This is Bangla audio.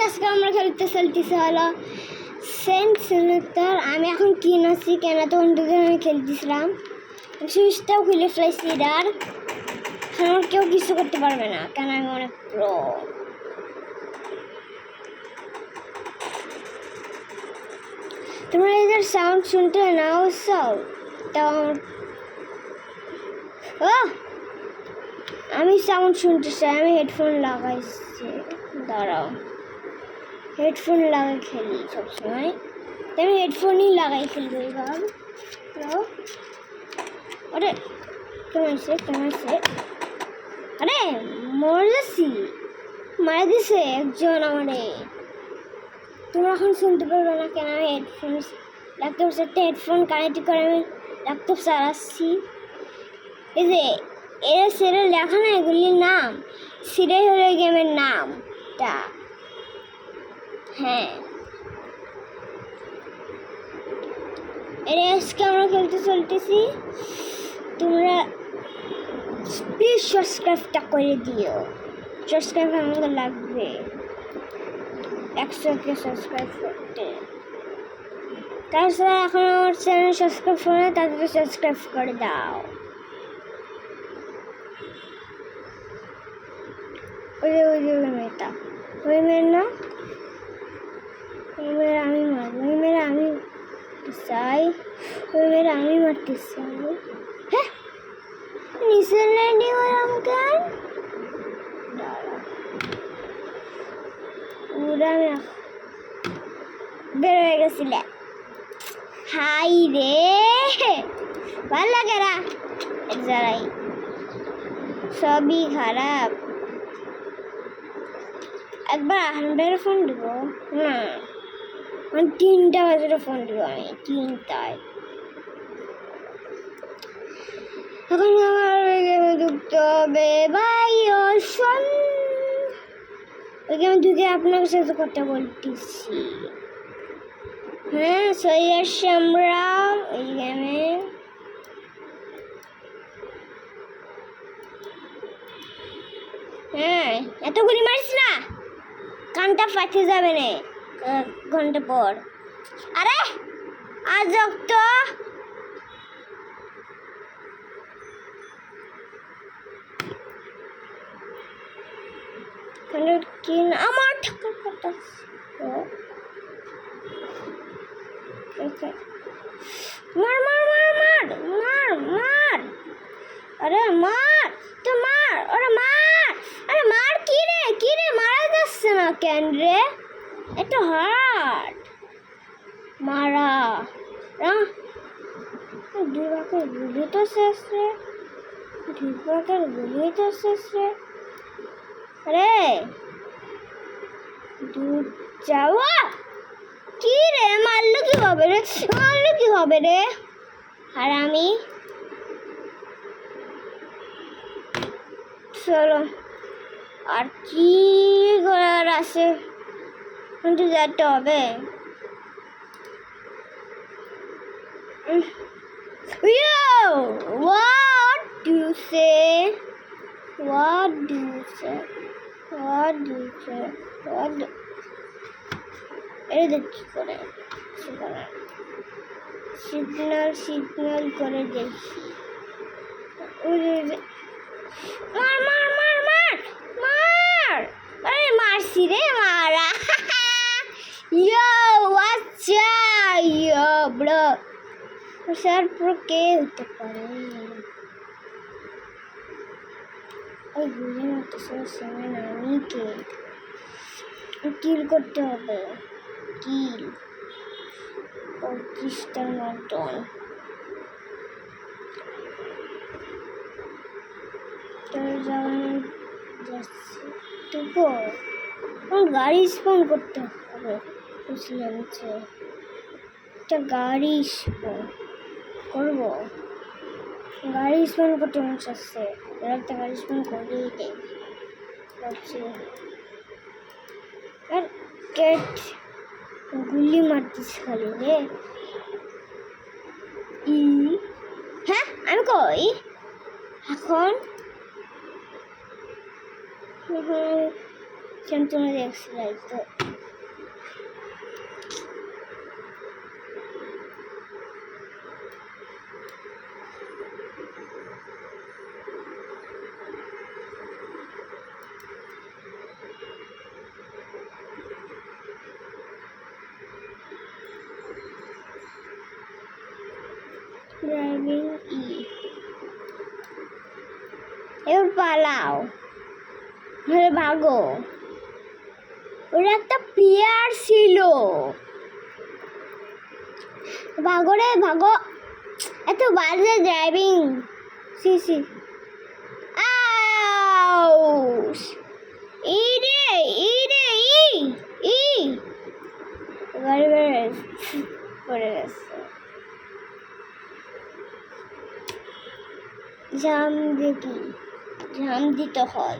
আজকে আমরা খেলতেছি হলো সেন্ট সিনেটার। আমি এখন কিনেছি কেন তখন দুদিন আমি খেলতেছিলাম, সুইচটাও খুলে ফেলেছি। আর আমার কেউ কিছু করতে পারবে না কেন আমি অনেক প্রো। তোমরা এদের সাউন্ড শুনতে নাও চাও তাও আমি সাউন্ড শুনতে চাই। আমি হেডফোন লাগাইছি, দাঁড়াও হেডফোন লাগাই খেলি সবসময়। আমি হেডফোনই লাগাই খেলবো এবার। আরে কেমাইছে আরে মরে যাচ্ছি, মারা দিছে একজন আমারে। তোমরা এখন শুনতে পারবে না কেন আমি হেডফোন ল্যাপটপের সাথে হেডফোন কানেক্ট করে আমি ল্যাপটপ চালাচ্ছি। এই যে এরা সেরা লেখা না, এগুলির নাম সেটাই হলো গেমের নামটা। হ্যাঁ এরা আজকে আমরা খেলতে চলতেছি। তোমরা প্লিজ সাবস্ক্রাইবটা করে দিও, সাবস্ক্রাইব আমাকে লাগবে 100কে সাবস্ক্রাইব করতে। তাছাড়া এখন আমার চ্যানেল সাবস্ক্রাইব করে না, তাদেরকে সাবস্ক্রাইব করে দাও। ওই মেয়েটা, ওই মেয়ের না, ওই মেয়ের আমি মারব, ওই মেয়ের আমি চাই, ওই মেয়ের আমি মারতে চাই। হ্যাঁ নিচের লাইনে ওরম কেন ওরা বের হয়ে গেছিলে। হাই রে ভাল লাগে না যারাই, সবই খারাপ। একবার 100 ফোন দিব না, 3টা বাজে ফোন দিব আমি 3টায়। এখন আমার ওই গেমে ঢুকতে হবে ভাই। ওই গেমে ঢুকে আপনার সাথে কথা বলতেছি। হ্যাঁ সই আসছি আমরা ওই গেমে। হ্যাঁ এতগুলি মারিস না, কানটা ফাটে যাবে না ঘন্টা পর। আরে আজ তো কি আমার ঠাকুর কথা মার মার মার মার মার মার। আরে মার তো মার, আরে মার, আরে মার। কি রে মারা যাচ্ছে না কেন রে? এটা হার্ড মারা দুবাকের গুলি তো শেষ রে, দুবাকের গুলি তো শেষ রে। আরে দূর যাওয়া কি রে, মারলো কি হবে রে? আর আমি চলো আর কি করার আছে, কিন্তু যেতে হবে। What do you say? এই দেখি করে সিগন্যাল করে দেখি। মার মার মার মার মার, আরে মারছি রে মারা। আচ্ছা ব্রো স্যার পুরো কে হতে পারে? ওই গুলি মারতেছে সময় না, আমি কিল করতে হবে। কিল 35টার মতন। যাচ্ছি গাড়ি স্পন করতে হবে। বুঝলাম যে একটা গাড়ি স্পন করবো, গাড়ি স্পন করতে মনে চাচ্ছে। একটা গাড়ি স্পন করেই দেয় ভাবছি। আর কেট গুলি মারতিস খালি রে। হ্যাঁ আমি কই এখন তুমি দেখছিলে তো ড্রাইভিং এবার পালাও ভাগো ওরা একটা প্লেয়ার ছিল ভাগো রে ভাগো এত বাজে ড্রাইভিং সি আউশ এই রে গাড়ি বেড়ে পড়ে গেছে জাম দিতে হয়